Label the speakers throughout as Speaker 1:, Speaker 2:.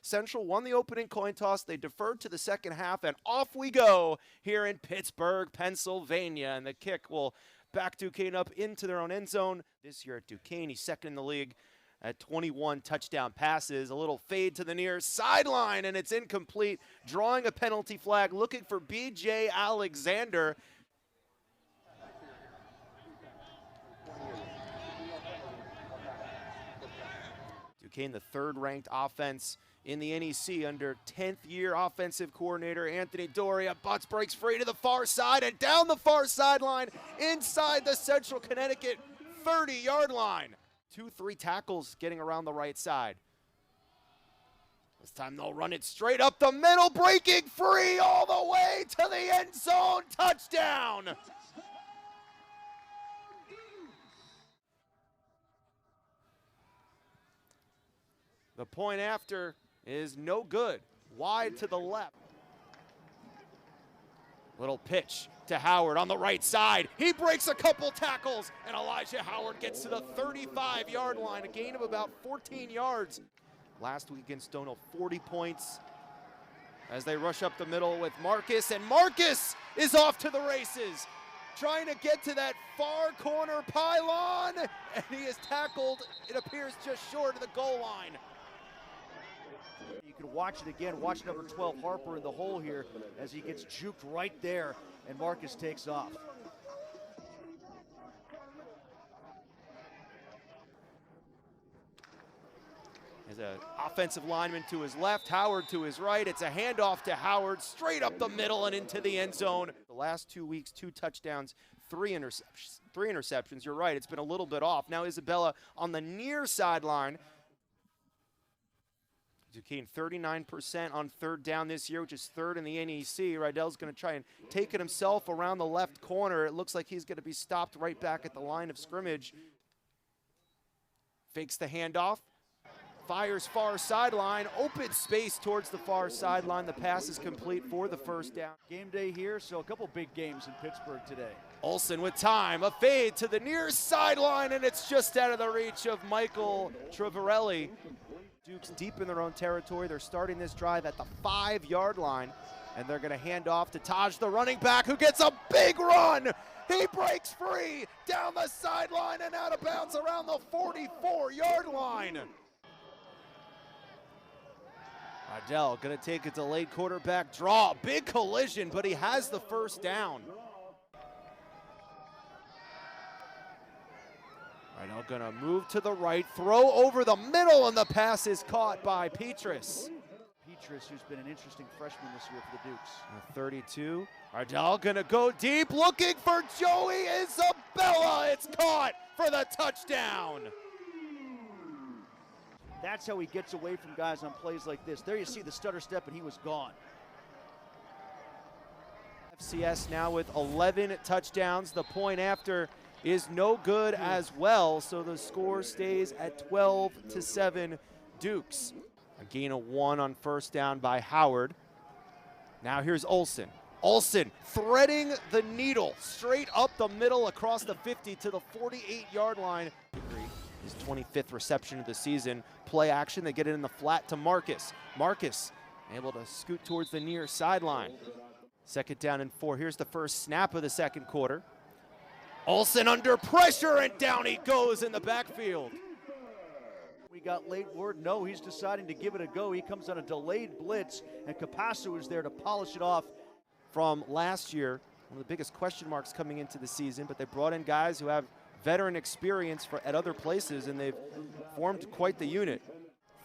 Speaker 1: Central won the opening coin toss. They deferred to the second half, and off we go here in Pittsburgh, Pennsylvania. And the kick will back Duquesne up into their own end zone. This year at Duquesne, he's second in the league at 21 touchdown passes. A little fade to the near sideline, and it's incomplete. Drawing a penalty flag, looking for B.J. Alexander. Duquesne, the third-ranked offense in the NEC under 10th-year offensive coordinator Anthony Doria. Butts breaks free to the far side and down the far sideline inside the Central Connecticut 30-yard line. 2-3 tackles getting around the right side. This time they'll run it straight up the middle, breaking free all the way to the end zone. Touchdown! The point after is no good. Wide to the left. Little pitch to Howard on the right side. He breaks a couple tackles, and Elijah Howard gets to the 35-yard line, a gain of about 14 yards. Last week against Stonewall, 40 points as they rush up the middle with Marcus, and Marcus is off to the races, trying to get to that far corner pylon, and he is tackled, it appears, just short of the goal line.
Speaker 2: You can watch it again, watch number 12 Harper in the hole here as he gets juked right there and Marcus takes off.
Speaker 1: There's an offensive lineman to his left, Howard to his right. It's a handoff to Howard, straight up the middle and into the end zone. The last 2 weeks, 2 touchdowns, 3 interceptions. 3 interceptions, you're right, it's been a little bit off. Now Isabella on the near sideline. Duquesne 39% on third down this year, which is third in the NEC. Rydell's going to try and take it himself around the left corner. It looks like he's going to be stopped right back at the line of scrimmage. Fakes the handoff. Fires far sideline. Open space towards the far sideline. The pass is complete for the first down.
Speaker 2: Game day here, so a couple big games in Pittsburgh today.
Speaker 1: Olsen with time. A fade to the near sideline, and it's just out of the reach of Michael Trevorelli. Dukes deep in their own territory. They're starting this drive at the 5-yard line, and they're going to hand off to Taj, the running back, who gets a big run. He breaks free down the sideline and out of bounds around the 44-yard line. Rydell going to take a delayed quarterback draw. Big collision, but he has the first down. Rydell going to move to the right, throw over the middle, and the pass is caught by Petrus.
Speaker 2: Petrus, who's been an interesting freshman this year for the Dukes.
Speaker 1: 32. Rydell going to go deep, looking for Joey Isabella. It's caught for the touchdown.
Speaker 2: That's how he gets away from guys on plays like this. There you see the stutter step, and he was gone.
Speaker 1: FCS now with 11 touchdowns. The point after is no good as well, so the score stays at 12-7 Dukes. A gain of 1 on first down by Howard. Now here's Olsen. Olsen threading the needle straight up the middle across the 50 to the 48-yard line. His 25th reception of the season. Play action, they get it in the flat to Marcus. Marcus able to scoot towards the near sideline. Second down and 4. Here's the first snap of the second quarter. Olsen under pressure, and down he goes in the backfield.
Speaker 2: We got late word, no, he's deciding to give it a go. He comes on a delayed blitz, and Capasso is there to polish it off.
Speaker 1: From last year, one of the biggest question marks coming into the season, but they brought in guys who have veteran experience at other places, and they've formed quite the unit.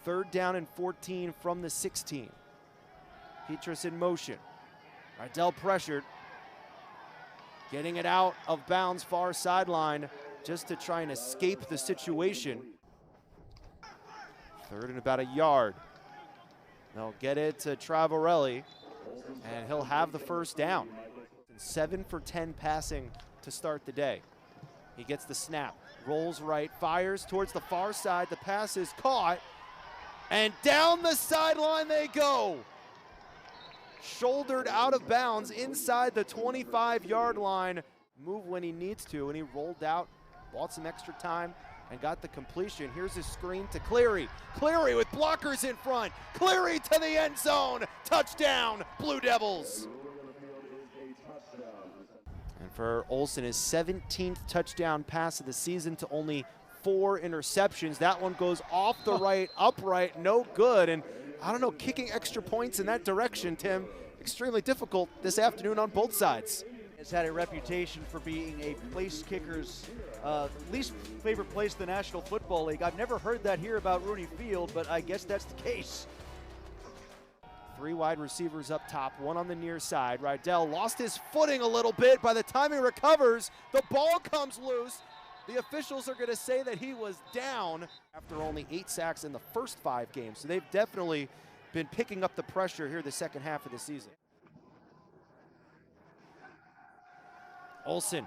Speaker 1: Third down and 14 from the 16. Petrus in motion. Rydell pressured. Getting it out of bounds far sideline just to try and escape the situation. Third and about a yard. They'll get it to Travorelli, and he'll have the first down. 7 for 10 passing to start the day. He gets the snap, rolls right, fires towards the far side. The pass is caught, and down the sideline they go. Shouldered out of bounds inside the 25-yard line. Move when he needs to, and he rolled out, bought some extra time, and got the completion. Here's a screen to Cleary. Cleary with blockers in front. Cleary to the end zone. Touchdown, Blue Devils. And for Olsen, his 17th touchdown pass of the season to only 4 interceptions. That one goes off the right, upright, no good. And I don't know, kicking extra points in that direction, Tim, extremely difficult this afternoon on both sides.
Speaker 2: Has had a reputation for being a place kicker's least favorite place in the National Football League. I've never heard that here about Rooney Field, but I guess that's the case.
Speaker 1: 3 wide receivers up top, 1 on the near side. Rydell lost his footing a little bit. By the time he recovers, the ball comes loose. The officials are going to say that he was down after only 8 sacks in the first 5 games. So they've definitely been picking up the pressure here the second half of the season. Olsen,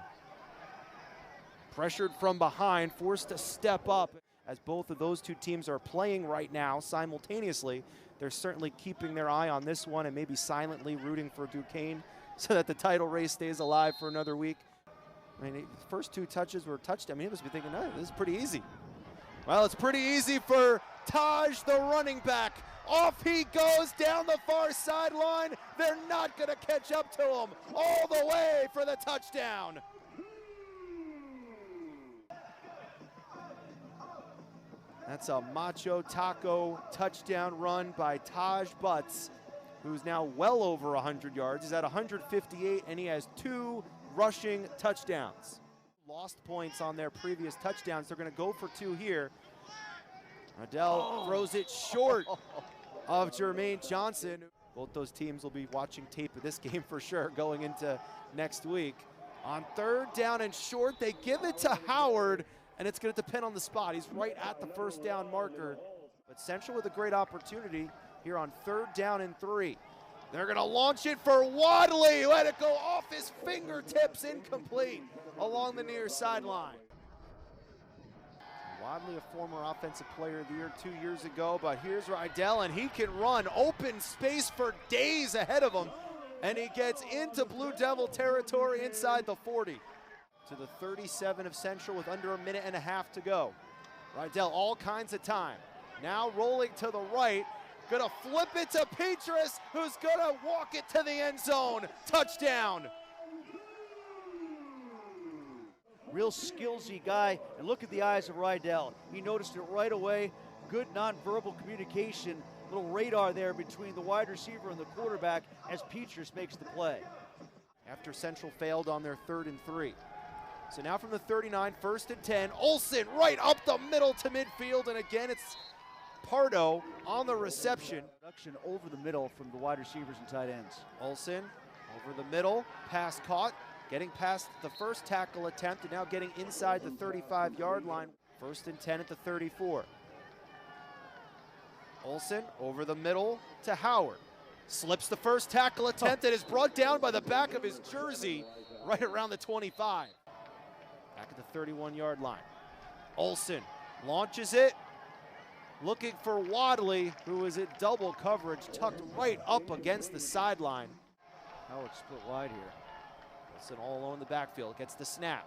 Speaker 1: pressured from behind, forced to step up. As both of those two teams are playing right now simultaneously, they're certainly keeping their eye on this one and maybe silently rooting for Duquesne so that the title race stays alive for another week. I mean, the first 2 touches were touchdowns. I mean, he must be thinking, no, this is pretty easy. Well, it's pretty easy for Taj, the running back. Off he goes down the far sideline. They're not going to catch up to him. All the way for the touchdown. That's a Macho Taco touchdown run by Taj Butts, who's now well over 100 yards. He's at 158, and he has 2 rushing touchdowns. Lost points on their previous touchdowns. They're going to go for 2 here. Adele throws it short of Jermaine Johnson. Both those teams will be watching tape of this game for sure going into next week. On 3rd down and short, they give it to Howard, and it's going to depend on the spot. He's right at the first down marker. But Central with a great opportunity here on 3rd down and 3. They're going to launch it for Wadley. Let it go off his fingertips, incomplete along the near sideline. Wadley, a former offensive player of the year 2 years ago, but here's Rydell, and he can run open space for days ahead of him, and he gets into Blue Devil territory inside the 40 to the 37 of Central with under 1.5 minutes to go. Rydell all kinds of time. Now rolling to the right, gonna flip it to Petrus, who's gonna walk it to the end zone. Touchdown.
Speaker 2: Real skillsy guy, and look at the eyes of Rydell. He noticed it right away. Good nonverbal communication, little radar there between the wide receiver and the quarterback as Petrus makes the play.
Speaker 1: After Central failed on their 3rd and 3. So now from the 39, 1st and 10, Olsen right up the middle to midfield, and again it's Pardo on the reception.
Speaker 2: Production over the middle from the wide receivers and tight ends.
Speaker 1: Olsen over the middle, pass caught, getting past the first tackle attempt and now getting inside the 35-yard line. 1st and 10 at the 34. Olsen over the middle to Howard. Slips the first tackle attempt and is brought down by the back of his jersey right around the 25. Back at the 31-yard line. Olsen launches it, looking for Wadley, who is at double coverage, tucked right up against the sideline.
Speaker 2: Howard split wide here.
Speaker 1: Olsen all alone in the backfield, gets the snap.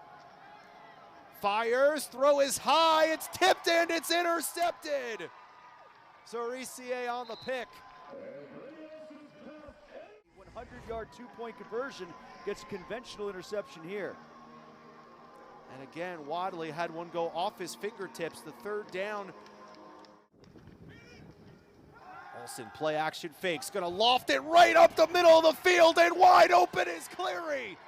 Speaker 1: Fires, throw is high, it's tipped and it's intercepted. Cerisier on the pick.
Speaker 2: 100-yard 2-point conversion gets a conventional interception here.
Speaker 1: And again, Wadley had one go off his fingertips, the 3rd down. Olsen play action fakes, gonna loft it right up the middle of the field, and wide open is Cleary.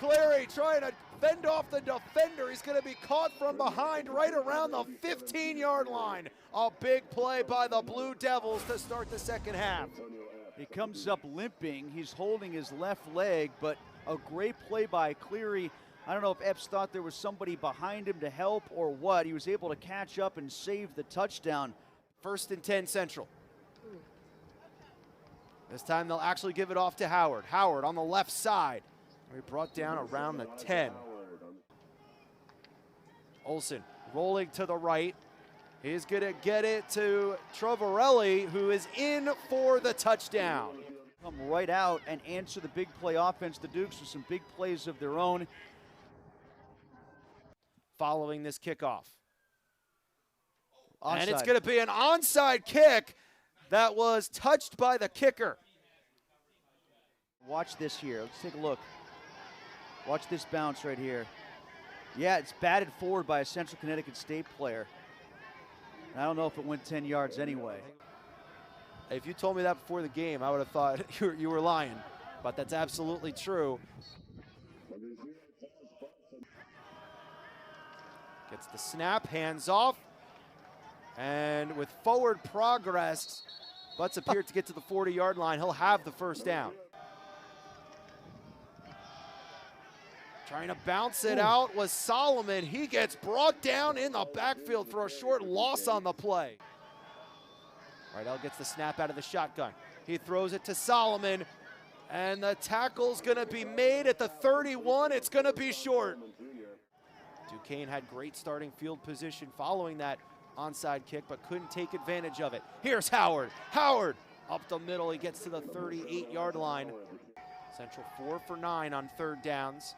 Speaker 1: Cleary trying to fend off the defender. He's gonna be caught from behind right around the 15-yard line. A big play by the Blue Devils to start the second half.
Speaker 2: He comes up limping. He's holding his left leg, but a great play by Cleary. I don't know if Epps thought there was somebody behind him to help or what. He was able to catch up and save the touchdown.
Speaker 1: 1st and 10 Central. This time they'll actually give it off to Howard. Howard on the left side. He brought down around the 10. Olsen rolling to the right. He's gonna get it to Trovarelli, who is in for the touchdown.
Speaker 2: Come right out and answer the big play offense. The Dukes with some big plays of their own.
Speaker 1: Following this kickoff. And it's
Speaker 2: Onside.
Speaker 1: going to be an onside kick that was touched by the kicker.
Speaker 2: Watch this here. Let's take a look. Watch this bounce right here. Yeah, it's batted forward by a Central Connecticut State player. And I don't know if it went 10 yards anyway.
Speaker 1: If you told me that before the game, I would have thought you were lying. But that's absolutely true. Gets the snap, hands off. And with forward progress, Butts appeared to get to the 40-yard line. He'll have the first down. Trying to bounce it out was Solomon. He gets brought down in the backfield for a short loss on the play. Rydell gets the snap out of the shotgun. He throws it to Solomon, and the tackle's gonna be made at the 31. It's gonna be short. Duquesne had great starting field position following that onside kick, but couldn't take advantage of it. Here's Howard. Howard up the middle. He gets to the 38-yard line. Central 4 for 9 on third downs.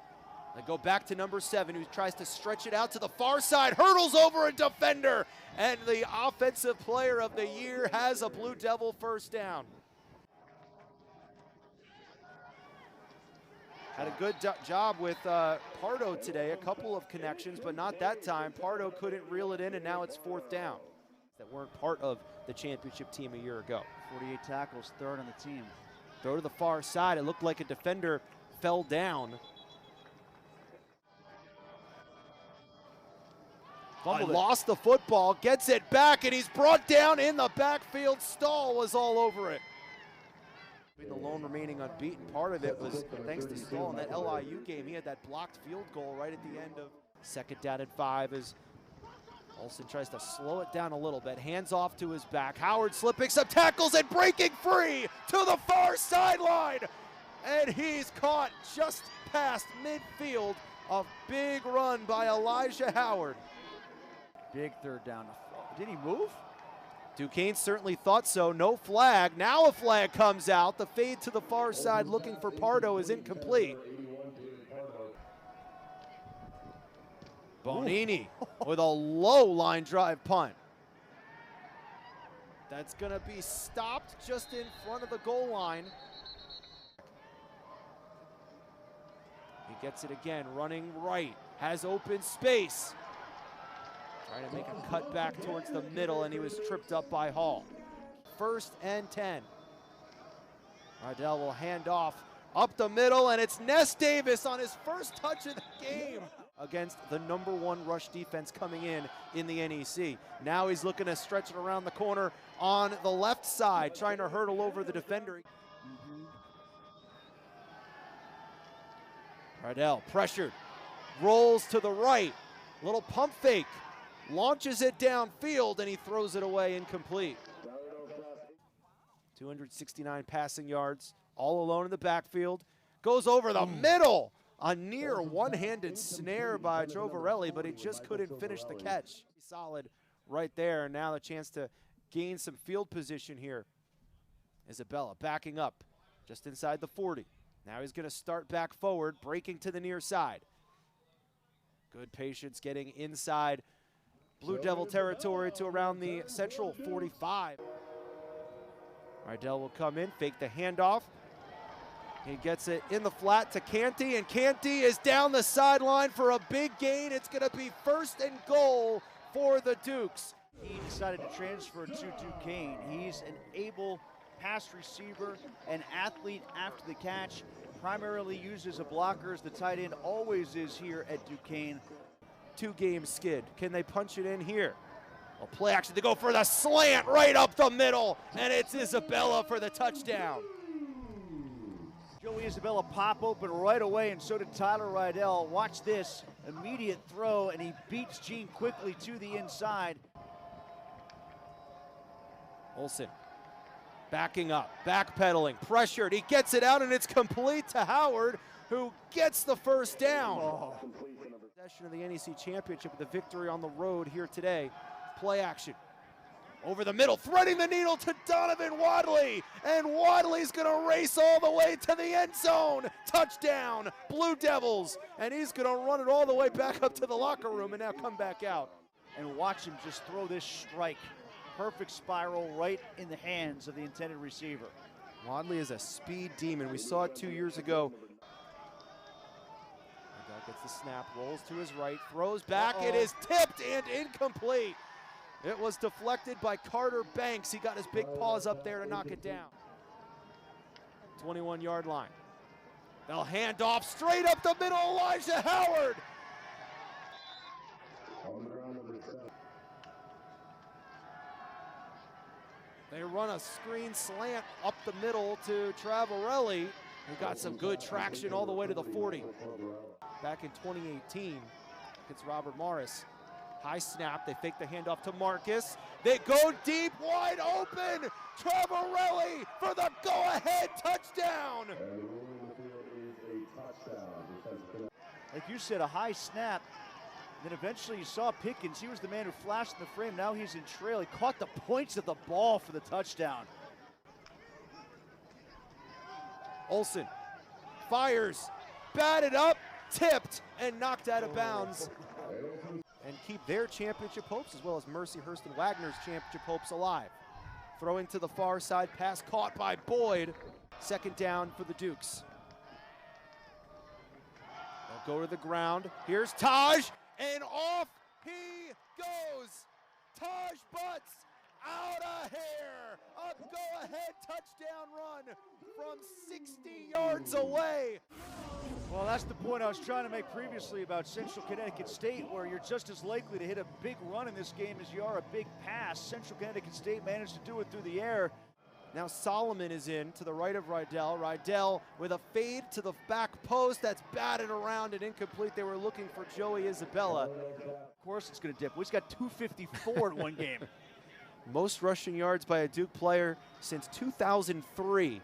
Speaker 1: They go back to number 7, who tries to stretch it out to the far side, hurdles over a defender, and the offensive player of the year has a Blue Devil first down. Had a good job with Pardo today, a couple of connections, but not that time. Pardo couldn't reel it in, and now it's fourth down. That weren't part of the championship team a year ago.
Speaker 2: 48 tackles, third on the team.
Speaker 1: Throw to the far side. It looked like a defender fell down. Lost the football, gets it back, and he's brought down in the backfield. Stahl was all over it. The lone remaining unbeaten part of it was thanks to Stahl in that LIU game. He had that blocked field goal right at the end of second down at 5 as Olsen tries to slow it down a little bit. Hands off to his back. Howard slipping some tackles and breaking free to the far sideline. And he's caught just past midfield. A big run by Elijah Howard.
Speaker 2: Big third down. Did he move?
Speaker 1: Duquesne certainly thought so. No flag. Now a flag comes out. The fade to the far side looking for Pardo is incomplete. Bonini with a low line drive punt. That's going to be stopped just in front of the goal line. He gets it again, running right, has open space. Trying to make a cut back towards the middle, and he was tripped up by Hall. 1st and 10. Rydell will hand off up the middle, and it's Ness Davis on his first touch of the game against the #1 rush defense coming in the NEC. Now he's looking to stretch it around the corner on the left side, trying to hurdle over the defender. Rydell pressured, rolls to the right, little pump fake. Launches it downfield, and he throws it away incomplete. 269 passing yards, all alone in the backfield. Goes over the middle. A near one-handed snare by Trovarelli, but he just couldn't finish the catch. Solid right there, and now the chance to gain some field position here. Isabella backing up just inside the 40. Now he's going to start back forward, breaking to the near side. Good patience getting inside Blue Devil territory to around the central 45. Rydell will come in, fake the handoff. He gets it in the flat to Canty, and Canty is down the sideline for a big gain. It's going to be 1st and goal for the Dukes.
Speaker 2: He decided to transfer to Duquesne. He's an able pass receiver, an athlete after the catch, primarily used as a blocker as the tight end always is here at Duquesne.
Speaker 1: 2-game skid. Can they punch it in here? A play action to go for the slant right up the middle, and it's Isabella for the touchdown.
Speaker 2: Joey Isabella pop open right away, and so did Tyler Rydell. Watch this immediate throw, and he beats Gene quickly to the inside.
Speaker 1: Olsen backing up, backpedaling, pressured. He gets it out, and it's complete to Howard, who gets the first down. Possession of the NEC Championship with the victory on the road here today. Play action. Over the middle, threading the needle to Donovan Wadley. And Wadley's going to race all the way to the end zone. Touchdown, Blue Devils. And he's going to run it all the way back up to the locker room and now come back out.
Speaker 2: and watch him just throw this strike. Perfect spiral right in the hands of the intended receiver.
Speaker 1: Wadley is a speed demon. We saw it 2 years ago. Riddell gets the snap, rolls to his right, throws back. It is tipped and incomplete. It was deflected by Carter Banks. He got his big paws up there to knock it down. 21-yard line. They'll hand off straight up the middle, Elijah Howard. They run a screen slant up the middle to Travarelli, who got some good traction all the way to the 40. Back in 2018 against Robert Morris. High snap, they fake the handoff to Marcus. They go deep, wide open. Travarelli for the go-ahead touchdown.
Speaker 2: Like you said, a high snap. Then eventually you saw Pickens. He was the man who flashed in the frame. Now he's in trail. He caught the points of the ball for the touchdown.
Speaker 1: Olsen fires, batted up, tipped, and knocked out of bounds. And keep their championship hopes, as well as Mercyhurst and Wagner's championship hopes, alive. Throwing to the far side, pass caught by Boyd. Second down for the Dukes. They'll go to the ground. Here's Taj, and off he goes. Taj Butts out of here. A go-ahead touchdown run from 60 yards away.
Speaker 2: Well, that's the point I was trying to make previously about Central Connecticut State, where you're just as likely to hit a big run in this game as you are a big pass. Central Connecticut State managed to do it through the air.
Speaker 1: Now Solomon is in to the right of Riddell. Riddell with a fade to the back post that's batted around and incomplete. They were looking for Joey Isabella.
Speaker 2: Of course it's going to dip. He's got 254 in one game.
Speaker 1: Most rushing yards by a Duke player since 2003.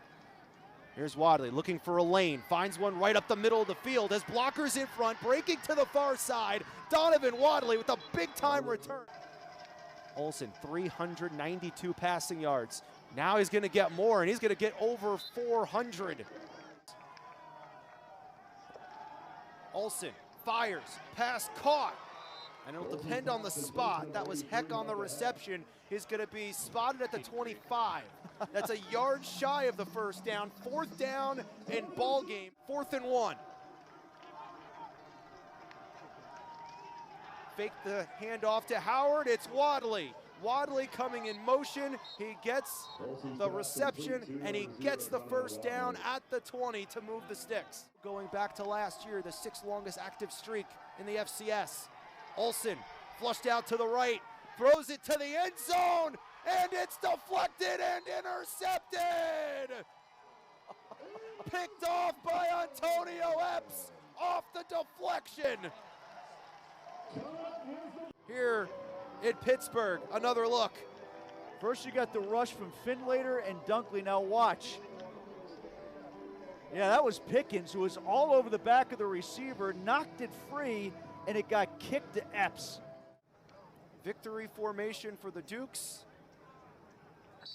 Speaker 1: Here's Wadley looking for a lane. Finds one right up the middle of the field as blockers in front, breaking to the far side. Donovan Wadley with a big-time return. Olsen, 392 passing yards. Now he's going to get more, and he's going to get over 400. Olsen fires, pass caught. And it'll depend on the spot. That was Heck on the reception. He's going to be spotted at the 25. That's a yard shy of the first down. Fourth down in ball game. 4th and 1. Fake the handoff to Howard. It's Wadley. Wadley coming in motion. He gets the reception, and he gets the first down at the 20 to move the sticks. Going back to last year, the 6th longest active streak in the FCS. Olsen flushed out to the right, throws it to the end zone, and it's deflected and intercepted. Picked off by Antonio Epps off the deflection. Here in Pittsburgh, another look.
Speaker 2: First you got the rush from Finlater and Dunkley. Now watch. Yeah, that was Pickens, who was all over the back of the receiver, knocked it free, and it got kicked to Epps.
Speaker 1: Victory formation for the Dukes.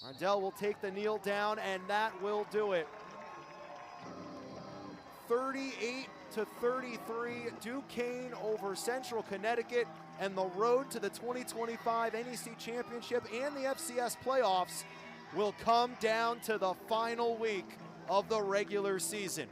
Speaker 1: Riddell will take the kneel down, and that will do it. 38-33, Duquesne over Central Connecticut, and the road to the 2025 NEC Championship and the FCS playoffs will come down to the final week of the regular season.